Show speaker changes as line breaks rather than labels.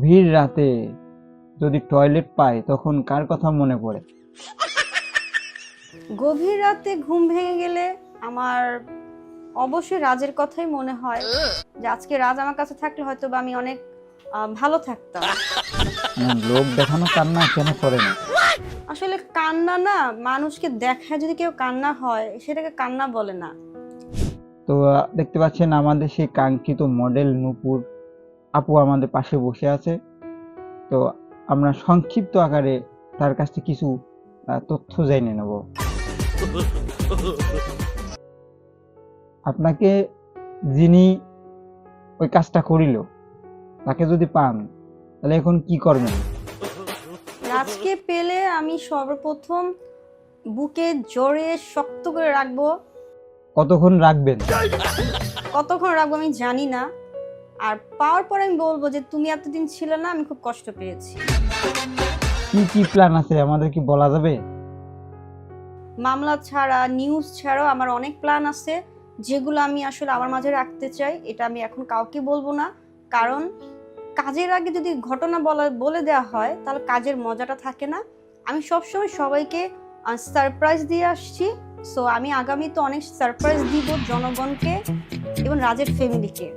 গভীর রাতে যদি টয়লেট পায় তখন কার কথা মনে পড়ে?
গভীর রাতে ঘুম ভেঙে গেলে আমার অবশ্যই রাজের কথাই মনে হয় যে আজকে রাজ আমার কাছে থাকলে হয়তো বা আমি অনেক ভালো থাকতাম।
লোক দেখানো কান্না কেন করে না?
আসলে কান্না না, মানুষকে দেখায় যদি কেউ কান্না হয় সেটাকে কান্না বলে না।
তো দেখতে পাচ্ছেন আমাদের সেই কাঙ্ক্ষিত মডেল নূপুর আপু আমাদের পাশে বসে আছে। তো আমরা সংক্ষিপ্ত আকারে তার কাছ থেকে কিছু তথ্য জেনে নেব। আপনাকে যিনি ওই কাজটা করিল তাকে যদি পান তাহলে এখন কি করবেন?
রাজকে পেলে আমি সর্বপ্রথম বুকে জোরে শক্ত করে রাখবো।
কতক্ষণ রাখবেন?
কতক্ষণ রাখবো আমি জানি না, আর পাওয়ার পরে আমি বলবো যে তুমি এতদিন ছিলে না, আমি খুব কষ্ট পেয়েছি।
কি কি প্ল্যান আছে আমাদের কি বলা যাবে?
মামলা ছাড়া, নিউজ ছাড়াও আমার অনেক প্ল্যান আছে যেগুলো আমি আসলে আমার মাঝে রাখতে চাই। এটা আমি এখন কাউকে বলবো না, কারণ কাজের আগে যদি ঘটনা বলে দেওয়া হয় তাহলে কাজের মজাটা থাকে না। আমি সবসময় সবাইকে সারপ্রাইজ দিয়ে আসছি। সো আমি আগামীতে অনেক সারপ্রাইজ দিব জনগণকে এবং রাজের ফ্যামিলিকে।